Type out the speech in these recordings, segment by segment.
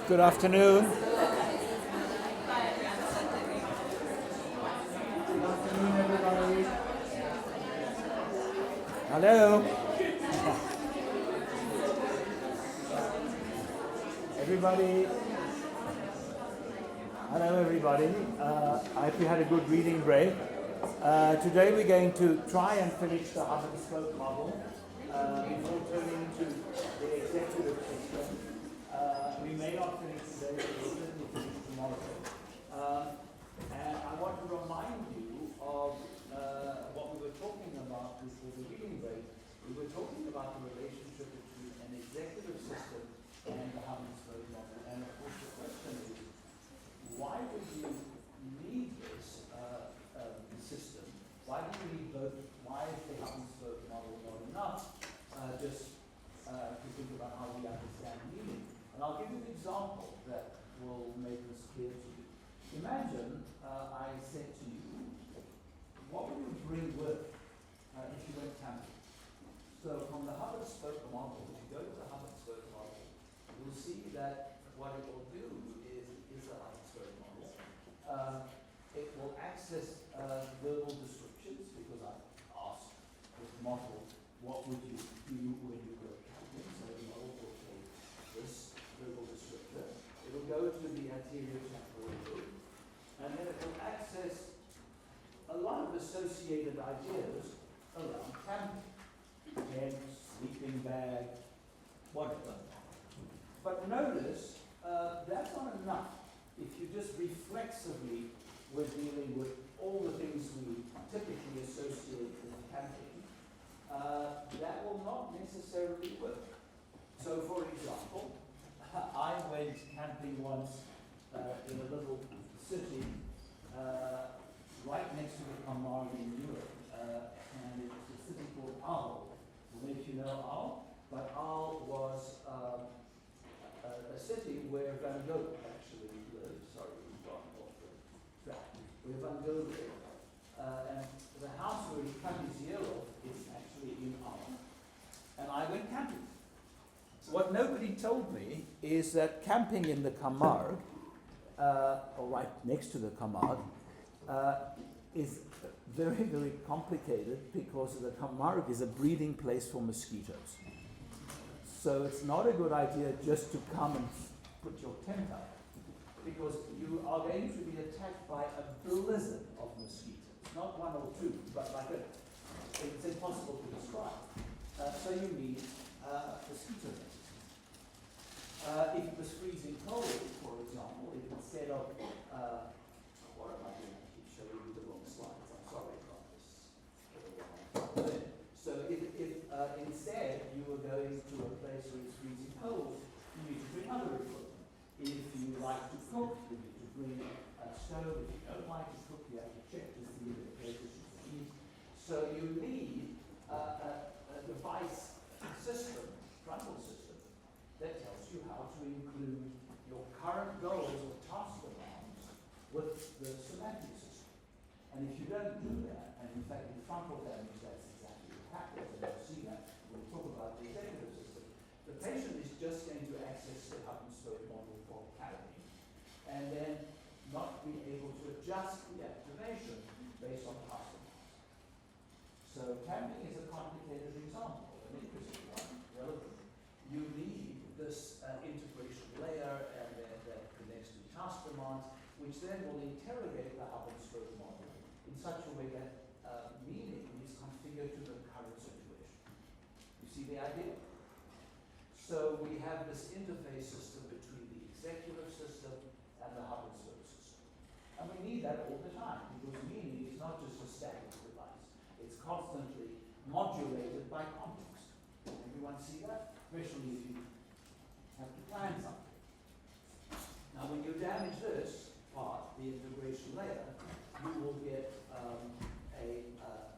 Good afternoon. Good afternoon, everybody. Hello. Everybody. Hello, everybody. I hope you had a good reading break. Today we're going to try and finish the hub and spoke model before turning to the executive system. We may not finish today, but we'll certainly finish tomorrow. And I want to remind you of what we were talking about before the reading break. We were talking about the relationship between an executive system and the hub and spoke model. And of course the question is, why would you need this system? Why do you need both? Why is the hub and spoke model not enough just to think about how we understand meaning? And I'll give you an example that will make this clear to you. Imagine I said to you, what would you bring with if you went camping? So from the hub and spoke model, if you go to the hub and spoke model, you'll see that what it will do is the hub and spoke model. It will access verbal descriptions because I asked this model, what would you do when you go camping? So the model will take this verbal descriptor. It will go to the anterior temporal lobe, and then it will access a lot of associated ideas around camping. Tent, sleeping bag, whatever. But notice, that's not enough. If you just reflexively were dealing with all the things we typically associate with camping, that will not necessarily work. So for example, I went camping once in a little city right next to the Camargue in Europe, and it's a city called Arles. I don't know if you know Arles, but Arles was a city where Van Gogh actually lived. Sorry, we've gone off the track. Where Van Gogh lived. And the house where he cut his ear off is actually in Arles. And I went camping. What nobody told me is that camping in the Camargue, or right next to the Camargue, is very, very complicated because the Camargue is a breeding place for mosquitoes. So it's not a good idea just to come and put your tent up, because you are going to be attacked by a blizzard of mosquitoes. Not one or two, but it's impossible to describe. So you need mosquito nets. If it was freezing cold, for example, if instead of, what am I doing? I keep showing you the wrong slides. I'm sorry about this. So if instead you were going to a place where it's freezing cold, you need to bring other equipment. If you like to cook, you need to bring a stove. If you don't like to cook, you have to check to see if the place is heat. So you need a device system, frontal system, that tells you how to include your current goals or task demands with the semantic system. And if you don't do that, and in fact in frontal damage that's exactly what happens, and you'll see that when we talk about the executive system, the patient is just going to access the hub and spoke model for camping, and then not be able to adjust the activation based on task demands. So camping is a complicated example, an interesting one, relevant. You need this integration layer and then that connects to task demands, which then will interrogate the hub and spoke model in such a way that meaning is configured to the current situation. You see the idea? So we have this interface system between the executive system and the hub and spoke system. And we need that all the time, because meaning is not just a static device. It's constantly modulated by context. Everyone see that? Especially if you have to plan something. Now when you damage this part, the integration layer, you will get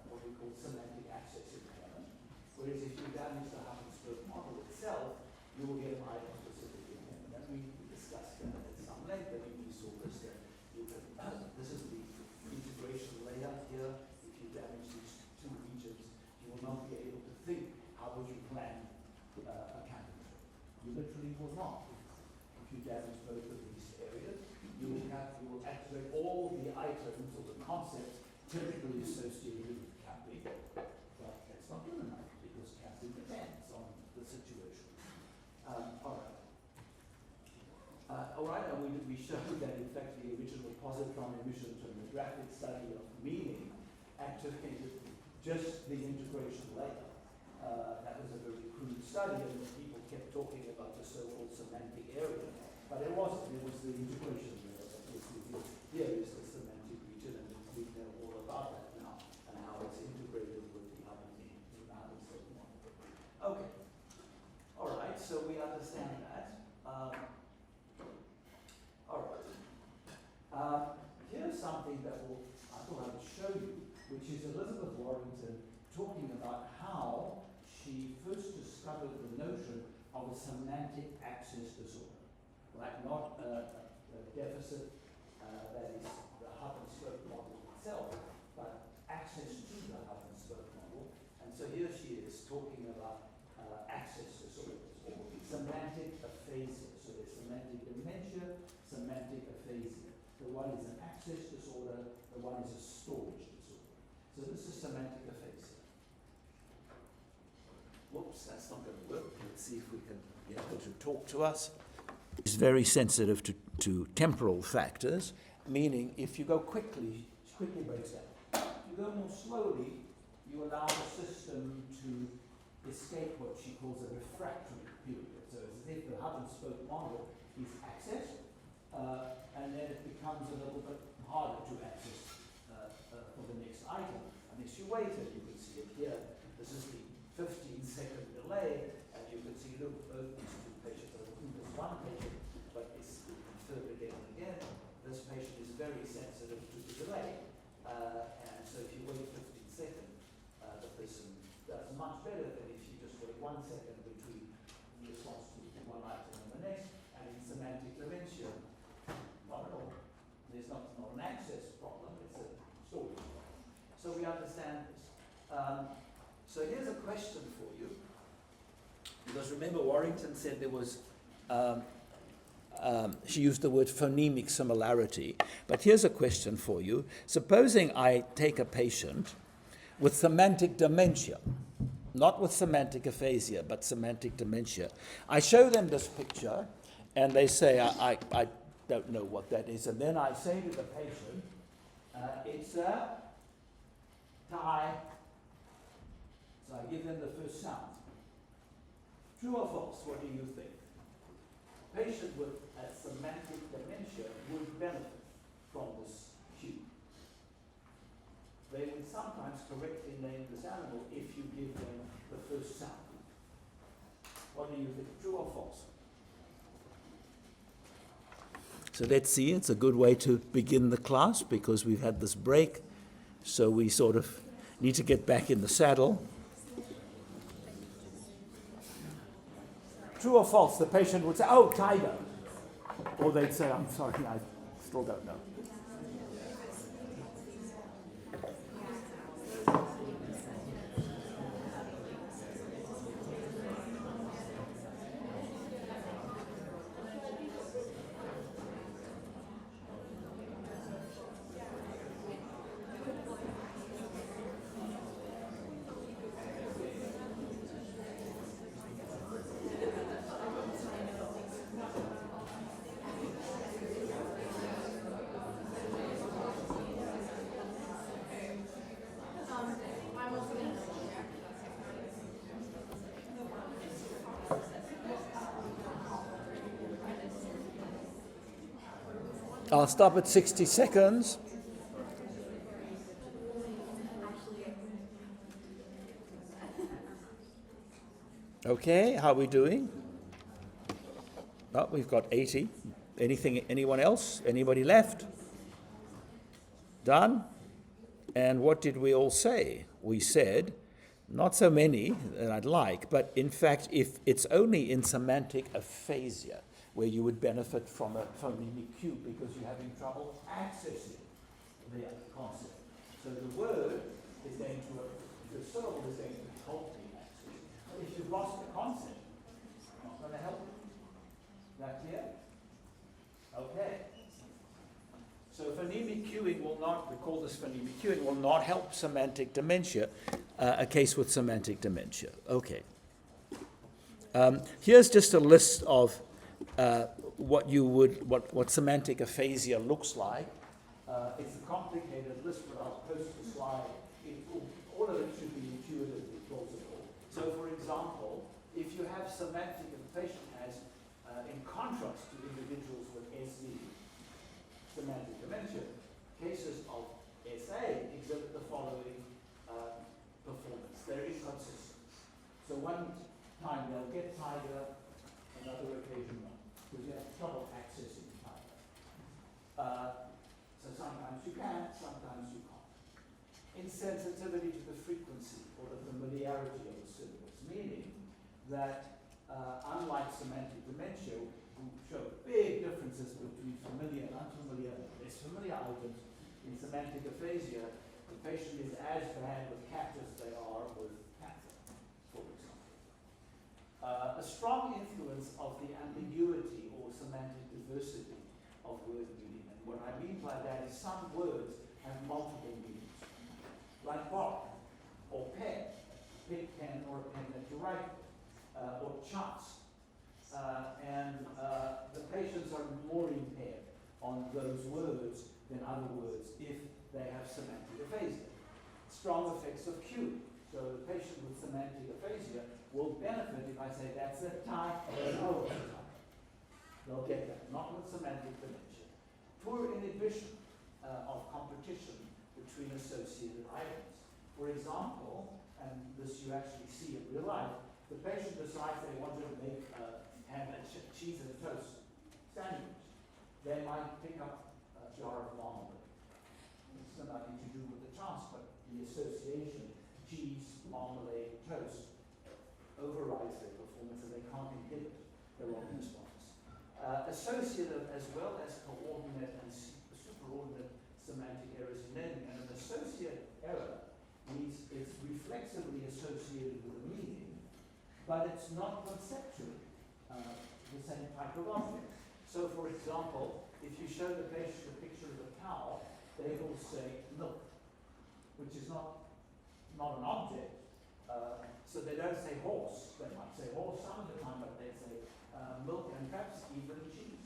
what we call semantic access impairment. Whereas if you damage the hub and spoke model itself, you will get an item-specific impairment. And we discussed that at some length, but we saw this that you can, this is the integration layer here. If you damage these two regions, you will not be able to think how would you plan a camping trip. You literally will not. If you damage both of these areas. You will activate all the items or the concepts typically associated with capping, but that's not good enough because capping depends on the situation. All right, and we showed that in fact the original positron emission tomographic study of meaning activated just the integration layer. That was a very crude study, and people kept talking about the so-called semantic area, but it wasn't. It was the integration layer that was revealed. Here is the semantic region, and we know all about that now, and how it's integrated with the other thing. Okay. All right, so we understand that. All right. Here's something that I thought I would show you, which is Elizabeth Warrington talking about how she first discovered the notion of a semantic access disorder, right? Not a deficit that is the hub and spoke model itself, but access to the hub and spoke model. And so here she is talking about access disorders, or semantic aphasia. So there's semantic dementia, semantic aphasia. The one is an access disorder, the one is a storage disorder. So this is semantic aphasia. Whoops, that's not going to work. Let's see if we can get her to talk to us. It's very sensitive to temporal factors, meaning if you go quickly, it quickly breaks down. If you go more slowly, you allow the system to escape what she calls a refractory period. So it's as if the hub and spoke model is accessed, and then it becomes a little bit harder to access for the next item. Unless you wait, and you can see it here. This is the 15-second delay, and you can see, look, both these two patients are looking. There's one patient, but it's confirmed again and again. This patient is very sensitive to the delay, and so if you wait 15 seconds, the person does much better than if you just wait 1 second between the response to one item and the next. And in semantic dementia, not at all. There's not an access problem, it's a storage problem. So we understand this. So here's a question for you. Because remember, Warrington said there was, she used the word phonemic similarity. But here's a question for you. Supposing I take a patient with semantic dementia, not with semantic aphasia, but semantic dementia. I show them this picture, and they say, I don't know what that is. And then I say to the patient, it's a tie. So I give them the first sound. True or false? What do you think? A patient with a semantic dementia would benefit from this cue. They would sometimes correctly name this animal if you give them the first sound. What do you think? True or false? So let's see. It's a good way to begin the class because we've had this break. So we sort of need to get back in the saddle. True or false? The patient would say, oh, tiger. Or they'd say, I'm sorry, I still don't know. I'll stop at 60 seconds. Okay, how are we doing? Oh, we've got 80. Anyone else? Anybody left? Done? And what did we all say? We said, not so many that I'd like, but in fact, if it's only in semantic aphasia, where you would benefit from a phonemic cue because you're having trouble accessing the concept. So the word is going to, the syllable is going to help me access it. But if you've lost the concept, it's not going to help you. That clear? Okay. So phonemic cueing will not, we call this phonemic cueing, will not help semantic dementia, a case with semantic dementia. Okay. Here's just a list of what semantic aphasia looks like. It's a complicated list, but I'll post the slide. All of it should be intuitively plausible. So for example, if you have semantic, if the patient has, in contrast to individuals with SE, semantic dementia, cases of SA exhibit the following performance. They're inconsistent. So one time they'll get tiger, another occasion not, because you have trouble accessing tiger. So sometimes you can, sometimes you can't. Insensitivity to the frequency or the familiarity of the syllables, meaning that unlike semantic dementia, we show big differences between familiar and unfamiliar, less familiar items. In semantic aphasia, the patient is as bad with cat as they are with panther, for example. A strong influence of the ambiguity or semantic diversity of word meaning. And what I mean by that is some words have multiple meanings, like bark, or pen, big pen or a pen that you write with, or chance. The patients are more impaired on those words than other words if they have semantic aphasia. Strong effects of cueing. So the patient with semantic aphasia will benefit if I say that's a tie or an O tie. They'll get that, not with semantic dementia. Poor inhibition of competition between associated items. For example, and this you actually see in real life, the patient decides they want to make ham and cheese and toast sandwich. They might pick up a jar of marmalade. It's nothing to do with the chance, but the association, cheese, marmalade, toast, overrides their performance and they can't inhibit their wrong response. Associative as well as coordinate and superordinate semantic errors in naming. And an associate error means it's reflexively associated with a meaning, but it's not conceptually the same type of object. So for example, if you show the patient a picture of a cow, they will say milk, which is not an object. So they don't say horse. They might say horse some of the time, but they say milk and perhaps even cheese.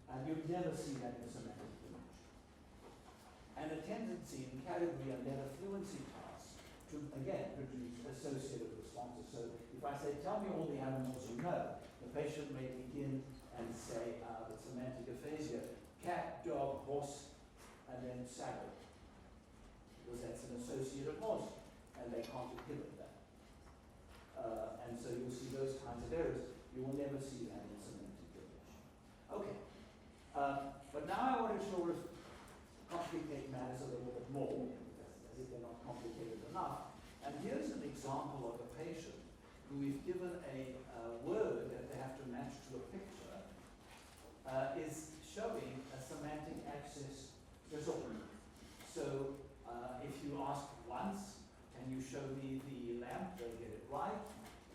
And you'd never see that in semantic dementia. And a tendency in category and letter fluency tasks to, again, produce associative responses. So if I say, tell me all the animals you know, the patient may begin and say, with semantic aphasia, cat, dog, horse, and then saddle. Because that's an associative horse, and they can't inhibit that. And so you'll see those kinds of errors. You will never see that in semantic dementia. Okay. But now I want to sort of complicate matters a little bit more, as if they're not complicated enough. And here's an example of a patient who we've given a word that they have to match to a picture, is showing a semantic access disorder. So if you ask once, can you show me the lamp, they'll get it right.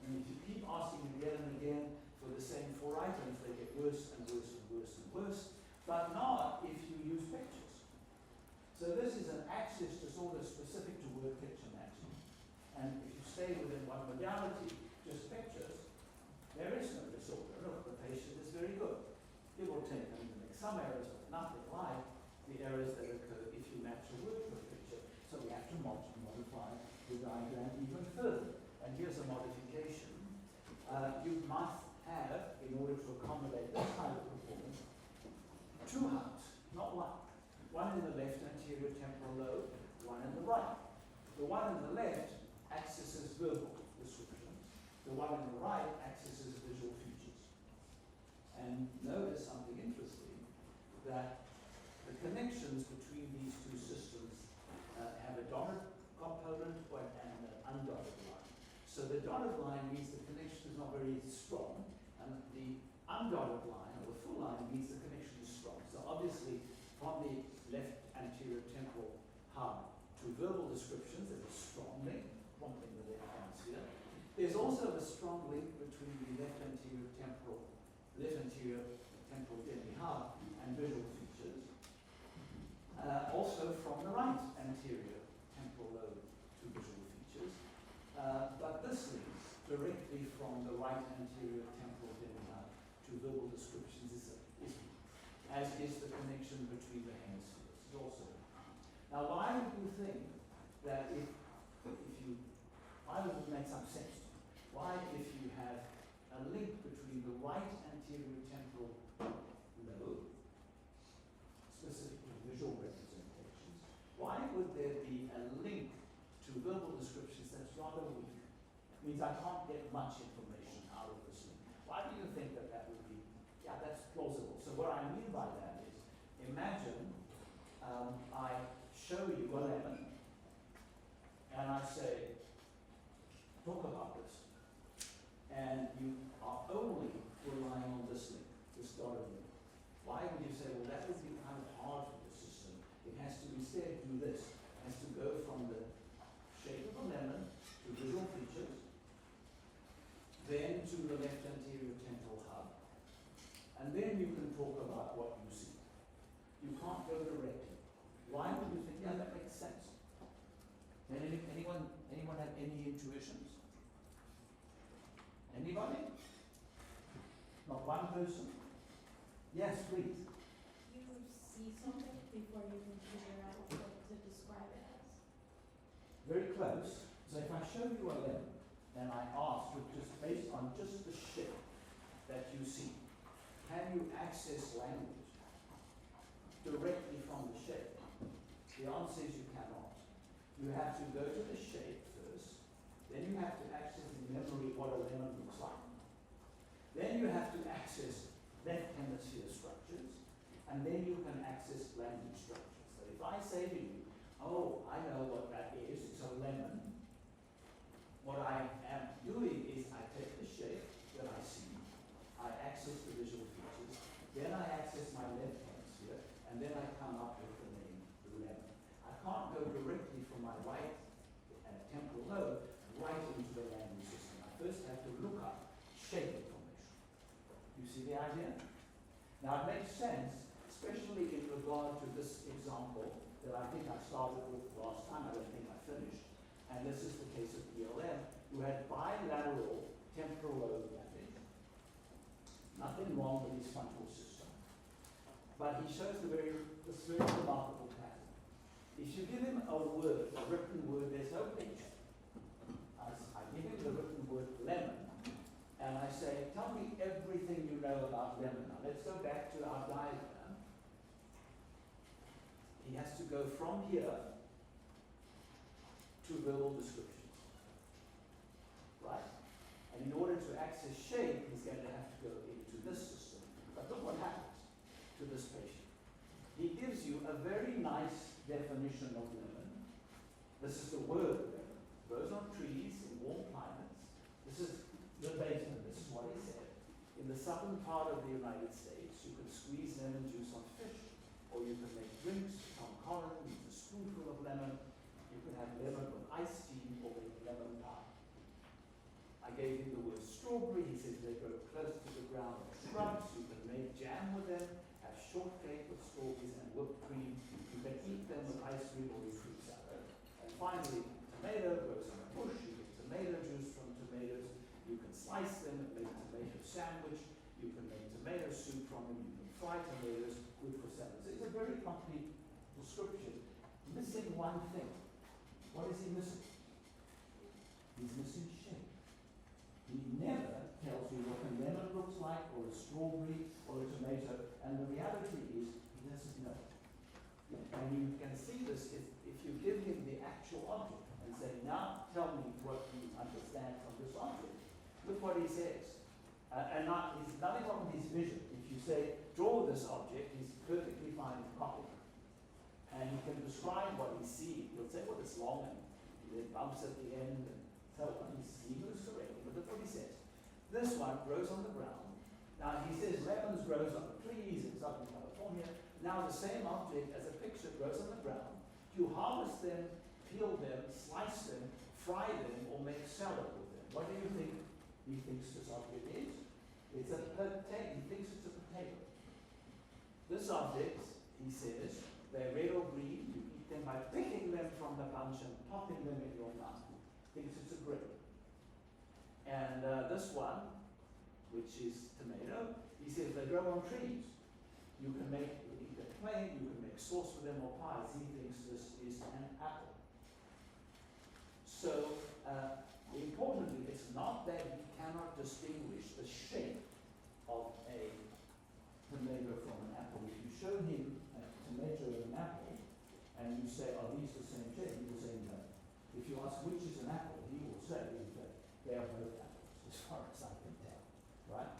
And if you keep asking again and again for the same 4 items, they get worse and worse and worse and worse. But not if you use pictures. So this is an access disorder specific to word picture matching. And if you stay within one modality, just pictures, there is no disorder. Look, the patient is very good. Give or take, I mean, make some errors, but nothing like the errors that occur if you match a word to a picture. So we have to modify the diagram even further. And here's a modification. You must have, in order to accommodate this kind of performance, 2 hubs, not one. One in the left anterior temporal lobe, one in the right. The one in the left accesses verbal descriptions. The one in the right accesses visual features. And notice something interesting, that the connections between these 2 systems have a dotted component and an undotted line. So the dotted line means the connection is not very strong, and the undotted line, or the full line, means the connection is strong. So obviously, from the left anterior temporal hub to verbal descriptions, there's a strong link, one thing the left hands here. There's also a strong link between the left anterior temporal demi-hub and visual features. Also from the right anterior temporal lobe to visual features. But this links directly from the right anterior temporal demi-hub to verbal descriptions, as is the connection between the hemispheres. Is also. Now, why would you think that why would it make some sense? Why, if you have a link between the right anterior temporal lobe, specifically visual representations, why would there be a link to verbal descriptions that's rather weak? It means I can't get much information out of this link. Why do you think that that would be? Yeah, that's plausible. So what I mean by that is, imagine I show you a lemon, and I say, talk about this. And you are only relying on this link, this dotted link. Why would you say, well, that would be kind of hard for the system. It has to instead do this. It has to go from the shape of a lemon to visual features, then to the left anterior temporal hub. And then you can talk about what you see. You can't go directly. Why would you think, yeah, that makes sense? Anyone have any intuitions? Anybody? Not one person? Yes, please. You see something before you can figure out what to describe it as. Very close. So if I show you a lemon, and I ask you, just based on just the shape that you see, can you access language directly from the shape? The answer is you cannot. You have to go to the shape first, then you have to access in memory what a lemon looks like. Then you have to access left hemisphere structures, and then you can access language structures. So if I say to you, oh, I know what that is, it's a lemon, what I am doing is I take the shape that I see, I access the visual features, then I access my left hemisphere, and then I come up with the name, the lemon. I can't go directly from my right temporal lobe right into the language system. I first have to look up shape information. You see the idea? Now it makes sense, especially in regard to this example that I think I started with last time, I don't think I finished. And this is the case of ELM, who had bilateral temporal lobe damage. Nothing wrong with his frontal system. But he shows this very remarkable pattern. If you give him a word, a written word, there's no picture. I give him the written word lemon, and I say, tell me everything you know about lemon. Now let's go back to our diagram. He has to go from here to verbal descriptions, right? And in order to access shape, he's going to have to go into this system. But look what happens to this patient. He gives you a very nice definition of lemon. This is the word lemon. Grows on trees in warm climates. This is verbatim. This is what he said. In the southern part of the United States, you can squeeze lemon juice on fish, or you can make drinks. Tom Collins needs a spoonful of lemon. You can have lemon with iced tea or make lemon pie. I gave him the word strawberry. He says they grow close to the ground as shrubs. You can make jam with them, have shortcake with strawberries and whipped cream. You can eat them with ice cream or with fruit salad. And finally, tomato grows in a bush. You get tomato juice from tomatoes. You can slice them and make a tomato sandwich. You can make tomato soup from them. You can fry tomatoes, good for salads. It's a very complete description. Missing one thing. What is he missing? He's missing shape. He never tells you what a lemon looks like, or a strawberry, or a tomato, and the reality is he doesn't know. And you can see this if you give him the actual object and say, now tell me what you understand from this object. Look what he says. He's nothing wrong with his vision. If you say, draw this object, he's perfectly fine with copying. And he can describe what he's seeing. He'll say, well, it's long, and there's bumps at the end, and so on. He moves correctly, but look what he says. This one grows on the ground. Now, he says lemons grows on the trees in Southern California. Now, the same object as a picture grows on the ground. You harvest them, peel them, slice them, fry them, or make salad with them. What do you think he thinks this object is? It's a potato. He thinks it's a potato. he says, they're red or green, you eat them by picking them from the bunch and popping them in your mouth. Thinks it's a grape. And this one, which is tomato, he says they grow on trees. You can eat them plain, you can make sauce with them or pies. He thinks this is an apple. So, importantly, it's not that he cannot distinguish the shape of a tomato from an apple. If you show him a tomato and an apple, and you say, are these the same shape? He will say no. If you ask which is an apple, he will say that they are both apples, as far as I can tell. Right?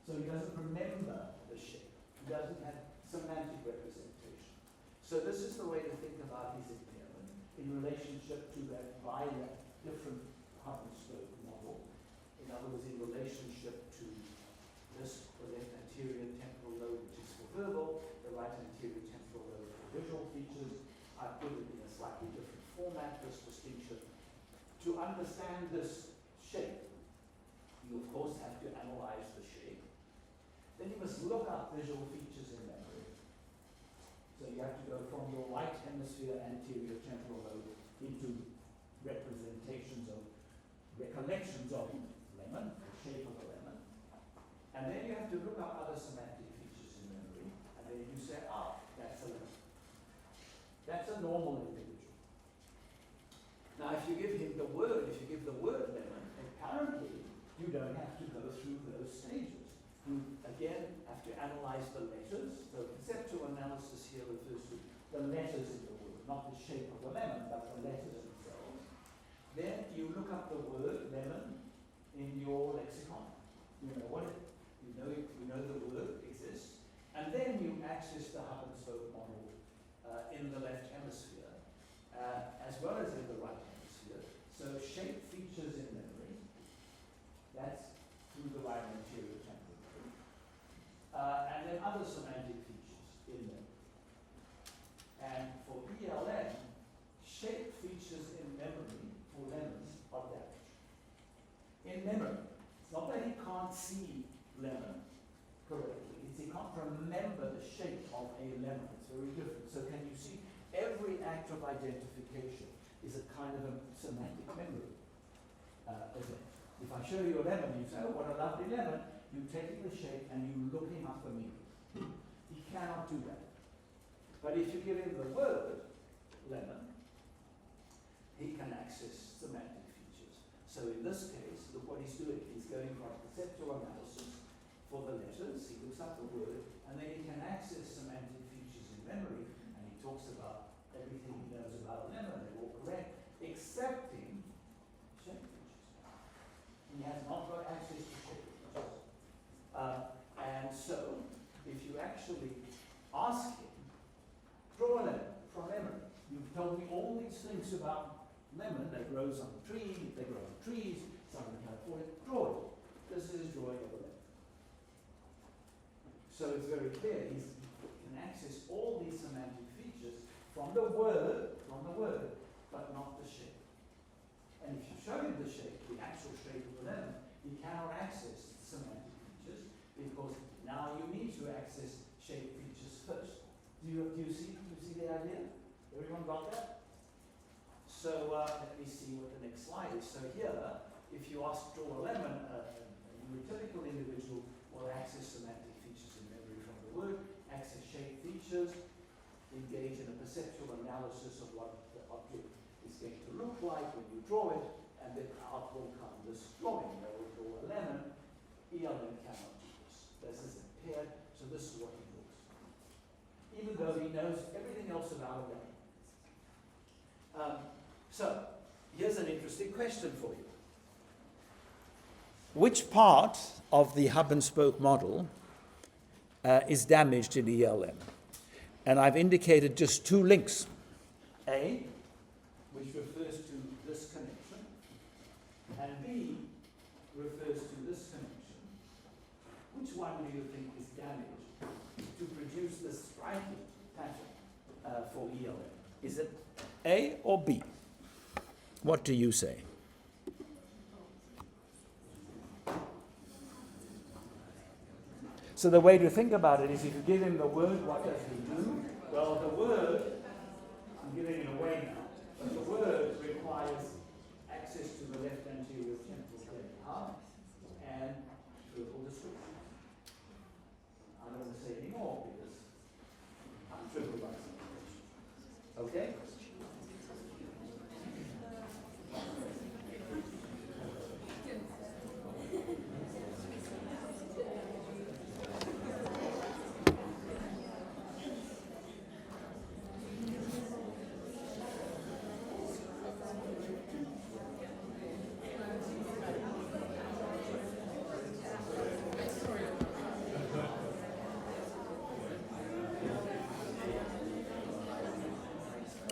So he doesn't remember the shape. He doesn't have semantic representation. So this is the way to think about his impairment in relationship to that different hub and spoke model. In other words, in relationship to this, the left anterior temporal lobe, which is for verbal, the right anterior temporal lobe for visual features. I put it in a slightly different format, this distinction. To understand this shape, you of course have to analyze the shape. Then you must look up visual features in memory. So you have to go from your right hemisphere anterior temporal lobe into representations of recollections of lemon, the shape of a lemon. And then you have to look up other semantic features in memory. And then you say, that's a lemon. That's a normal individual. Now if you give him the word, if you give the word lemon, apparently you don't have to go through those stages. You again have to analyze the letters. So conceptual analysis here refers to the letters in the word, not the shape of the lemon, but the letters themselves. Then you look up the word lemon in your lexicon. You know what you know the word exists. And then you access the hub and spoke model in the left hemisphere, as well as in the right hemisphere. So shape features in memory, that's through the right anterior temporal lobe. And then other semantic features in memory. And for ELN, shape features in memory for lemons are damaged. In memory, it's not that he can't see lemon correctly, it's he can't remember the shape of a lemon. It's very different. So can you see, every act of identification is a kind of a semantic memory event. If I show you a lemon, you say, oh, what a lovely lemon, you're taking the shape and you're looking up the meaning. He cannot do that. But if you give him the word lemon, he can access semantic features. So in this case, look what he's doing. He's going from conceptual analysis for the letters, he looks up the word, and then he can access semantic features in memory, and he talks about everything he knows about a lemon, they're all correct, excepting shape features. He has not got access to shape features. And so, if you actually ask him, draw a lemon from memory. You've told me all these things about lemon, they grow on a tree, they grow on trees, Southern California, draw it. This is his drawing of a lemon. So it's very clear, he can access all these semantic features from the word, but not the shape. And if you show him the shape, the actual shape of the lemon, he cannot access the semantic features because now you need to access shape features first. Do you see the idea? Everyone got that? So let me see what the next slide is. So here, if you ask draw a lemon, a neurotypical individual will access semantic features in memory from the word, access shape features, engage in a perceptual analysis of what the object is going to look like when you draw it, and then out will come this drawing. They will draw a lemon. ELN cannot do this. This is impaired, so this is what he looks. Even though he knows everything else about a lemon. So, here's an interesting question for you. Which part of the hub and spoke model is damaged in ELM? And I've indicated just two links. A, which refers to this connection, and B, refers to this connection. Which one do you think is damaged to produce this striking pattern for ELM? Is it A or B? What do you say? So the way to think about it is if you give him the word, what does he do? Well, the word, I'm giving it away now, but the word requires access to the left anterior temporal hub and verbal description. I don't want to say any more because I'm triggered by something. Okay?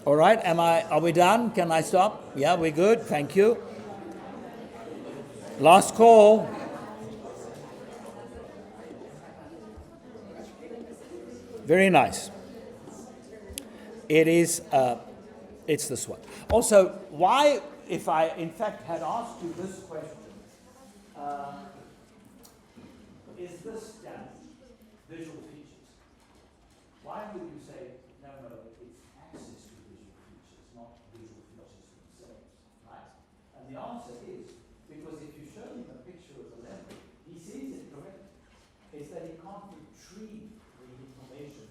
All right, are we done? Can I stop? Yeah, we're good. Thank you. Last call. Very nice. It's this one. Also, why, if I in fact had asked you this question, is this visual features? Why would you say, no, it's access to visual features, not visual features themselves, right? And the answer is, because if you show him a picture of the lemon, he sees it correctly. It's that he can't retrieve the information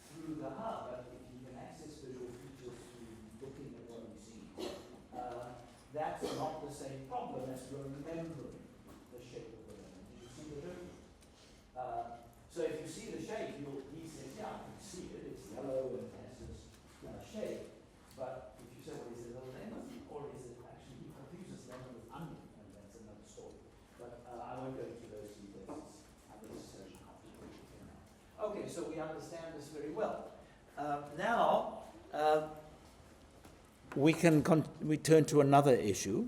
through the hub, but if he can access visual features through looking at what he sees, that's not the same problem as remembering the shape of the lemon. Did you see the difference? So if you see the shape, he says, yeah, I can see it, it's yellow and has this shape. But if you say, well, is it a lemon? Or is it actually, he confuses lemon with onion, and that's another story. But I won't go into those details. It's unnecessarily complicated. Okay, so we understand this very well. Now, we turn to another issue.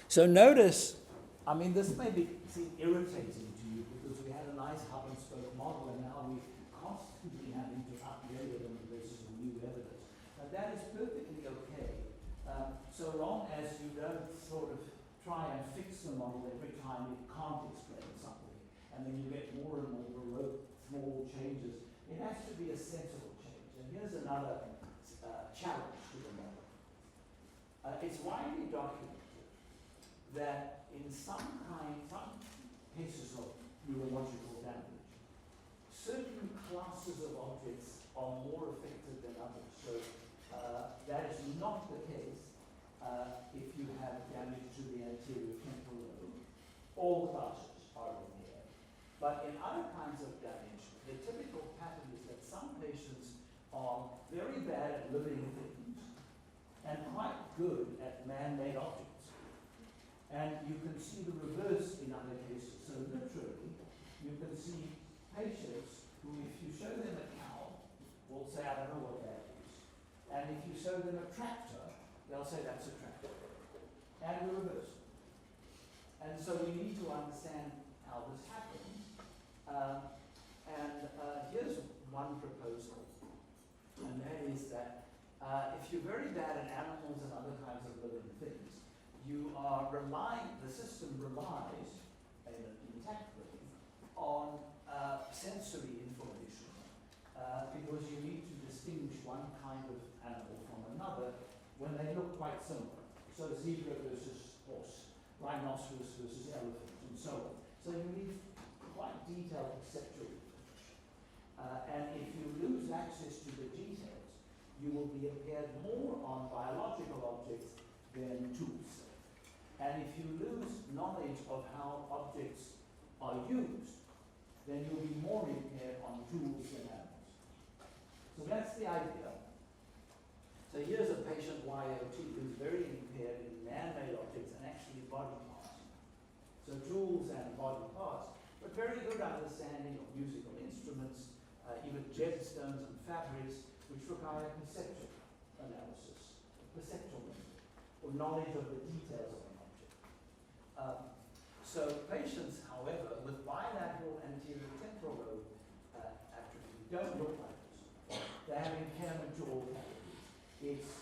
So notice, I mean, this may seem irritating to you because we had a nice hub and spoke model and now we constantly having to upgrade it on the basis of new evidence. Now that is perfectly okay, so long as you don't sort of try and fix the model every time it can't explain something, and then you get more and more baroque small changes. It has to be a sensible change. And here's another challenge to the model. It's widely documented that in some cases of neurological damage, certain classes of objects are more affected than others. So that is not the case if you have damage to the anterior temporal lobe. All classes are impaired. But in other kinds of damage, the typical pattern is that some patients are very bad at living things and quite good at man-made objects. And you can see the reverse in other cases. So literally, you can see patients who, if you show them a cow, will say, I don't know what that is. And if you show them a tractor, they'll say that's a tractor. And the reverse. And so we need to understand how this happens. Here's one proposal. And that is that if you're very bad at animals and other kinds of living things, the system relies, in an intact brain, on sensory information because you need to distinguish one kind of animal from another when they look quite similar. So zebra versus horse, rhinoceros versus elephant, and so on. So you need quite detailed perceptual information. And if you lose access to the details, you will be impaired more on biological objects than tools. And if you lose knowledge of how objects are used, then you'll be more impaired on tools than animals. So that's the idea. So here's a patient YOT who's very impaired in man-made objects and actually body parts. So tools and body parts, but very good understanding of musical instruments, even gemstones and fabrics, which require conceptual analysis, perceptual memory, or knowledge of the details of an object. So patients, however, with bilateral anterior temporal lobe atrophy don't look like this. They have impairment to all categories. It's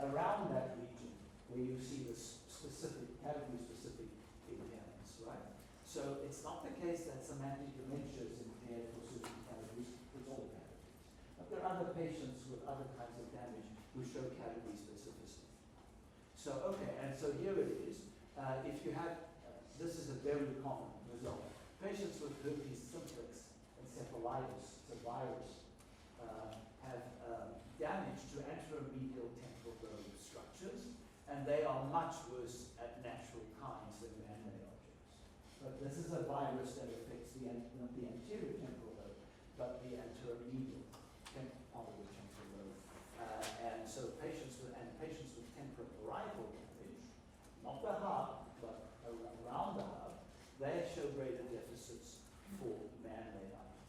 around that region where you see the specific, category-specific impairments, right? So it's not the case that semantic dementia is impaired for certain categories, it's all categories. So, okay, and so here it is. If you have, this is a very common result. Patients with herpes simplex encephalitis, it's a virus, have damage to anteromedial temporal lobe structures, and they are much worse at natural kinds than man-made objects. But this is a virus that affects not the anterior temporal lobe, but the anteromedial part of the temporal lobe. And so patients with temporoparietal damage, not the hub, but around the hub, they show greater deficits for man-made items.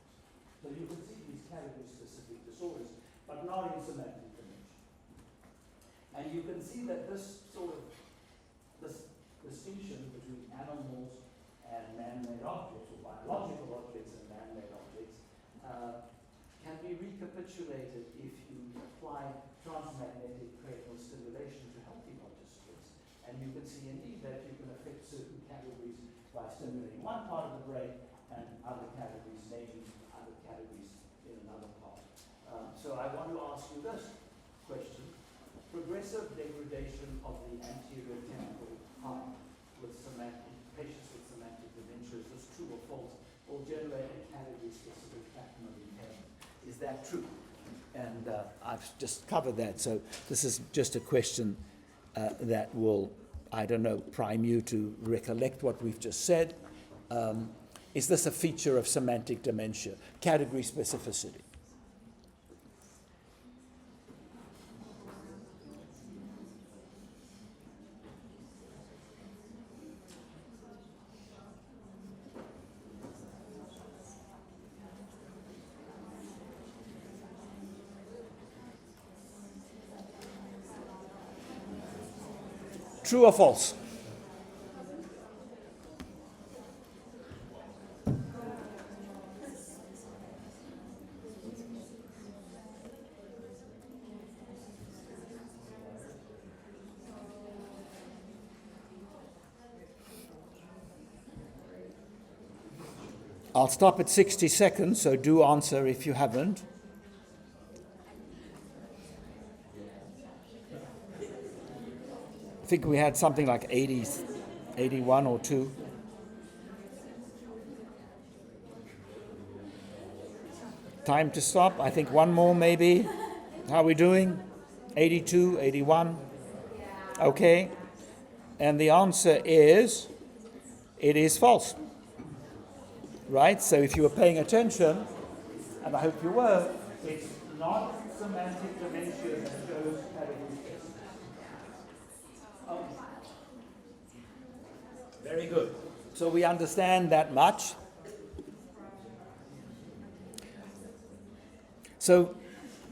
So you can see these category-specific disorders, but not in semantic dimension. And you can see that this distinction between animals and man-made objects, or biological objects and man-made objects, can be recapitulated if you apply transmagnetic cranial stimulation to healthy participants. And you can see indeed that you can affect certain categories by stimulating one part of the brain and other categories, naming other categories in another part. So I want to ask you this question. Progressive degradation of the anterior temporal hub with patients with semantic dementia, is this true or false, will generate a category-specific pattern of impairment. Is that true? And I've just covered that, so this is just a question that will, I don't know, prime you to recollect what we've just said. Is this a feature of semantic dementia? Category specificity. True or false? I'll stop at 60 seconds, so do answer if you haven't. I think we had something like 80, 81 or 2. Time to stop. I think one more maybe. How are we doing? 82, 81? Okay. And the answer is, it is false. Right? So if you were paying attention, and I hope you were, it's not semantic dementia that shows category. Very good. So we understand that much. So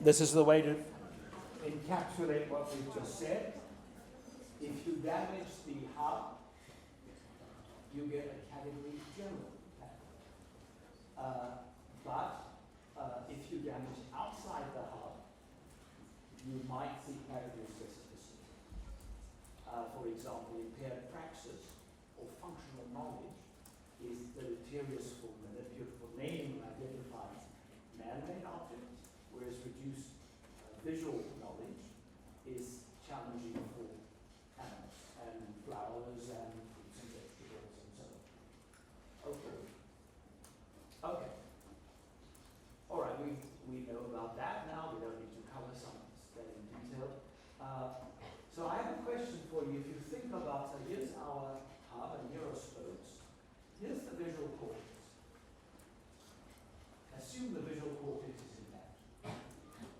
this is the way to encapsulate what we've just said. If you damage the hub, you get a category general pattern. But if you damage outside the hub, you might see category specificity. For example, impaired praxis or functional knowledge is deleterious for naming and identifying man-made objects, whereas reduced visual knowledge is challenging for animals and flowers and fruits and vegetables and so on. Okay. Okay. All right, we know about that now. We don't need to cover some of that in detail. So I have a question for you. If you think about, so here's our hub and here are spokes. Here's the visual cortex. Assume the visual cortex is intact.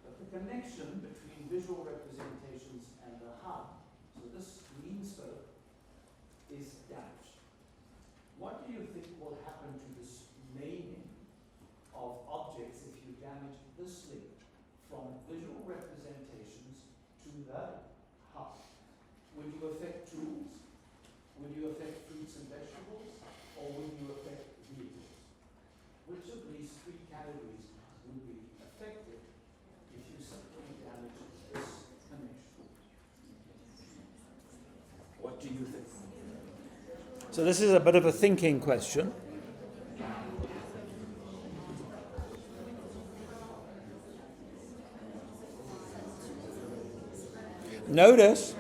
But the connection between visual representations and the hub, so this green spoke, is damaged. What do you think will happen to this naming of objects if you damage this link from visual representations to the hub? Would you affect tools? Would you affect fruits and vegetables? Or would you affect vehicles? Which of these three categories would be affected if you simply damage this connection? What do you think? So this is a bit of a thinking question. Notice,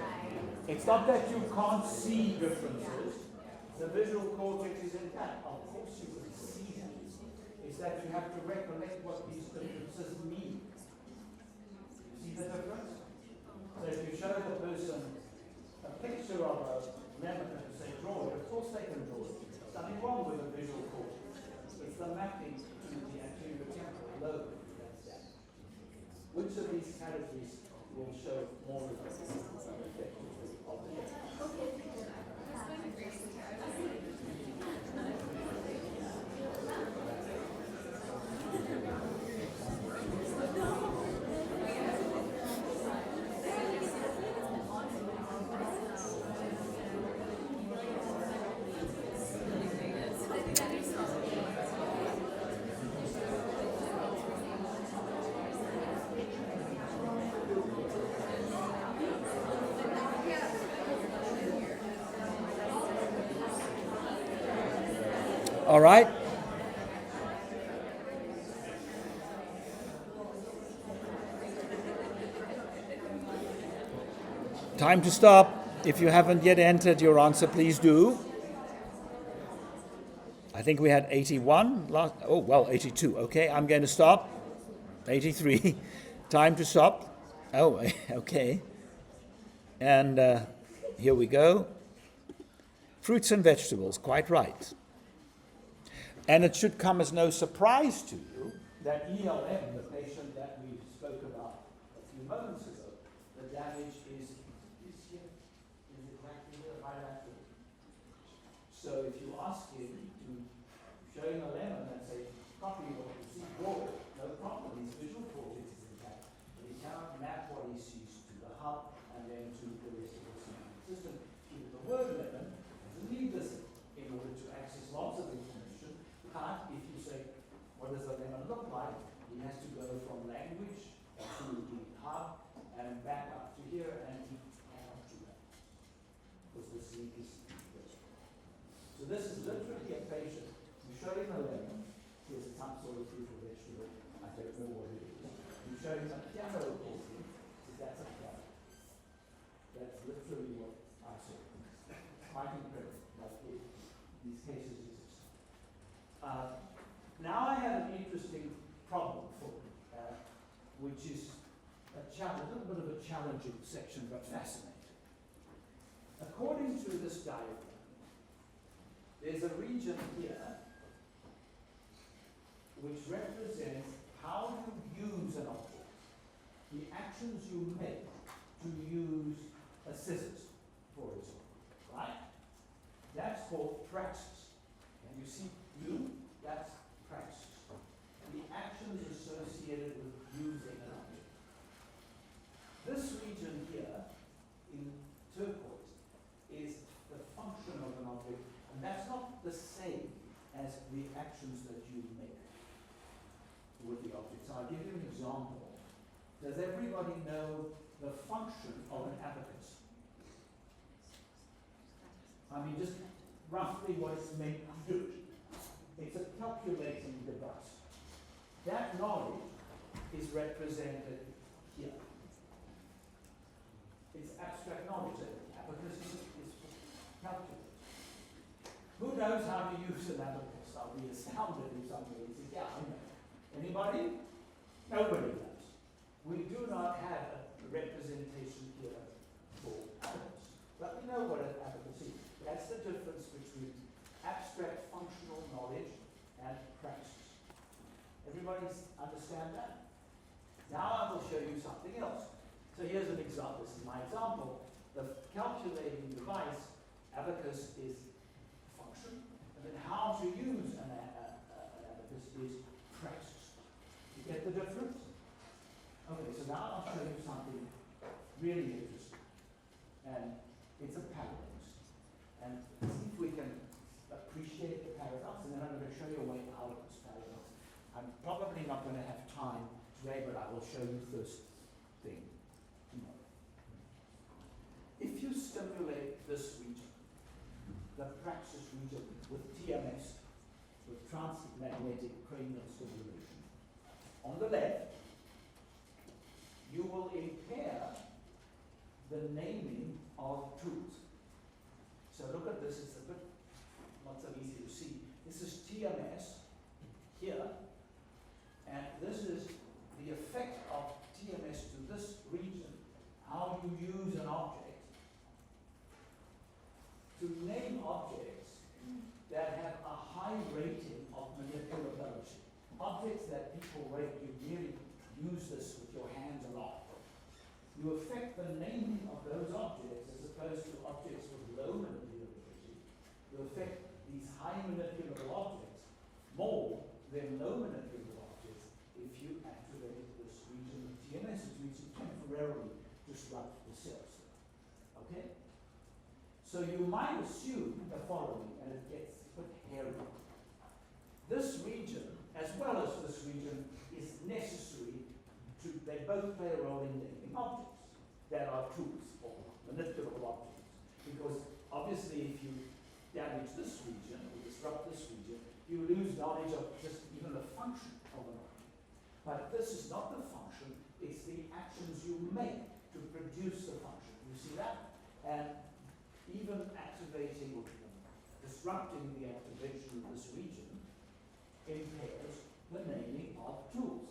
It's not that you can't see differences. The visual cortex is intact. Of course you can see them. It's that you have to recollect what these differences mean. You see the difference? So if you show the person a picture of a lemon and say draw it, of course they can draw it. There's nothing wrong with the visual cortex. It's the mapping to the anterior temporal lobe that's that. Which of these categories will show more effectively of the All right. Time to stop. If you haven't yet entered your answer, please do. I think we had 81 last. Oh, well, 82. Okay, I'm going to stop. 83. Time to stop. Oh, okay. And here we go. Fruits and vegetables, quite right. And it should come as no surprise to you that ELM, the patient that we spoke about a few moments ago, the damage is here, is exactly here, right after. So if you ask him to show him a lemon and say, copy what you see, draw it, no problem, his visual cortex is intact. But he cannot map what he sees to the hub and then to the rest of the semantic system. With the word lemon, doesn't need this in order to access lots of information. If you say, what does a lemon look like, he has to go from language to the hub and back up to here, and he cannot do that. Because this link is this. So this is literally a patient. You show him a lemon, here's some sort of fruit or vegetable, I don't know what it is. You show him a piano chord, that's a piano. That's literally what I saw. Quite incredible, like these cases exist. Now I have an interesting problem for you, which is a little bit of a challenging section, but fascinating. According to this diagram, there's a region here which represents how you use an object, the actions you make to use a scissors, for example, right? That's called praxis. And you see that's praxis. The actions associated with using an object. This region here, in turquoise, is the function of an object, and that's not the same as the actions that you make with the object. So I'll give you an example. Does everybody know the function of an abacus? I mean, just roughly what it's meant to do. It's a calculating device. That knowledge is represented here. It's abstract knowledge. Abacus is calculus. Who knows how to use an abacus? I'll be astounded if somebody says, yeah, I know. Anybody? Nobody knows. We do not have a representation here for abacus. But we know what an abacus is. That's the difference between abstract functional knowledge and praxis. Everybody understand that? Now I will show you something else. So here's an example. This is my example. The calculating device, abacus, is function, and then how to use an abacus is praxis. You get the difference? Okay, so now I'll show you something really interesting. And it's a paradox. And see if we can appreciate the paradox, and then I'm going to show you a way out of this paradox. I'm probably not going to have time today, but I will show you first thing tomorrow. If you stimulate this region, the praxis region, with TMS, with transmagnetic cranial stimulation, on the left, you will impair the naming of truth. objects that people rate, you really use this with your hands a lot. You affect the naming of those objects as opposed to objects with low manipulability. You affect these high manipulable objects more than low manipulable objects if you activate this region of TMS, which means you temporarily disrupt the cells. Okay? So you might assume the following, and it gets a bit hairy. This region, as well as this region, is necessary to, they both play a role in naming objects that are tools or manipulable objects. Because obviously if you damage this region or disrupt this region, you lose knowledge of just even the function of an object. But this is not the function, it's the actions you make to produce the function. You see that? And even activating or disrupting the activation of this region impairs the naming of tools.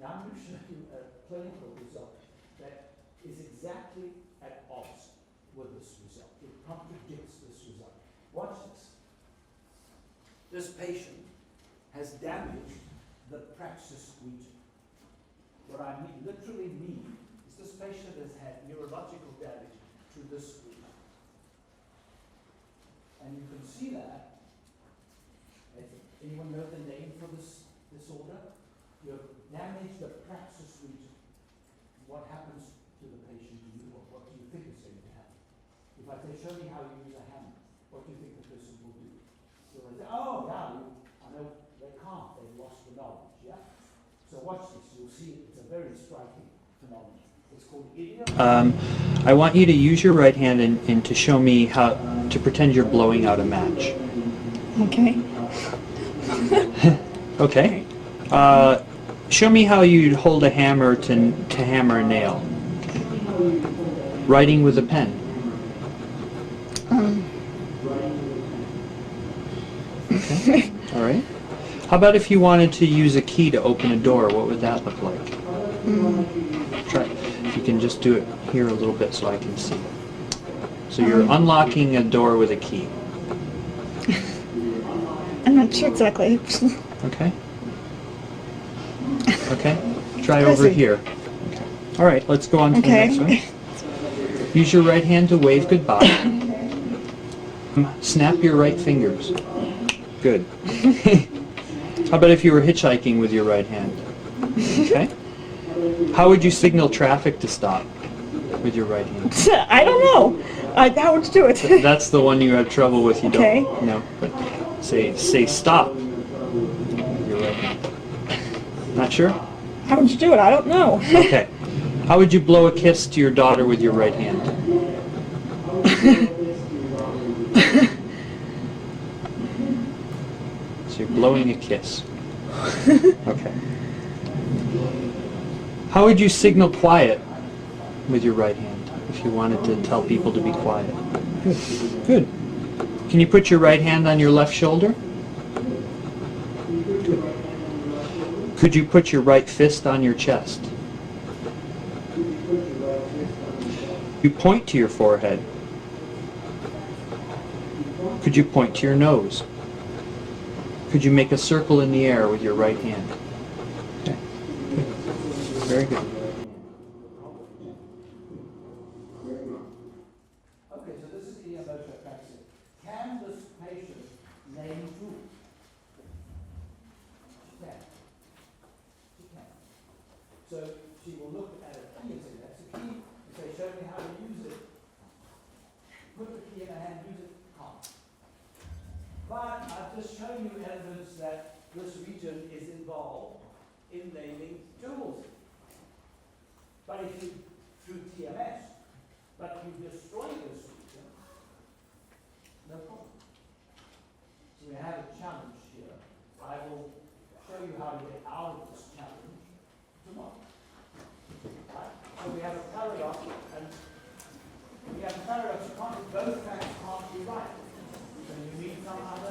Now I'm going to show you a clinical result that is exactly at odds with this result. It contradicts this result. Watch this. This patient has damaged the praxis region. What I literally mean is this patient has had neurological damage to this region. And you can see that. Anyone know the name for this disorder? You have damaged the praxis region. What happens to the patient? What do you think is going to happen? If I say, show me how you use a hammer, what do you think the person will do? So they say, oh, yeah, I know they can't. They've lost the knowledge, yeah? So watch this. You'll see it's a very striking phenomenon. It's called idiom. I want you to use your right hand and to show me how to pretend you're blowing out a match. Okay. Okay. Show me how you'd hold a hammer to hammer a nail. Writing with a pen. Okay. All right. How about if you wanted to use a key to open a door? What would that look like? Try. If you can just do it here a little bit so I can see. So you're unlocking a door with a key. I'm not sure exactly. Okay. Okay. Try over here. Okay. All right. Let's go on to the next one. Use your right hand to wave goodbye. Snap your right fingers. Good. How about if you were hitchhiking with your right hand? Okay. How would you signal traffic to stop with your right hand? I don't know. How would you do it? That's the one you have trouble with. You Okay. don't. No. But say stop. with your right hand. Not sure? How would you do it? I don't know. Okay. How would you blow a kiss to your daughter with your right hand? So you're blowing a kiss. Okay. How would you signal quiet with your right hand if you wanted to tell people to be quiet? Good. Good. Can you put your right hand on your left shoulder? Good. Could you put your right fist on your chest? You point to your forehead. Could you point to your nose? Could you make a circle in the air with your right hand? Okay. Good. Very good. Okay, so this is the emotional praxis. Can this patient name tools? She can. She can. So she will look at a key and say, that's a key. You say, show me how to use it. Put the key in her hand, use it, can't. But I've just shown you evidence that this region is involved in naming tools. But if you, through TMS, but you destroy this region, no problem. So we have a challenge here. I will show you how to get out of this challenge tomorrow. Right? So we have a paradox, and we have a paradox, both facts can't be right. So you need some other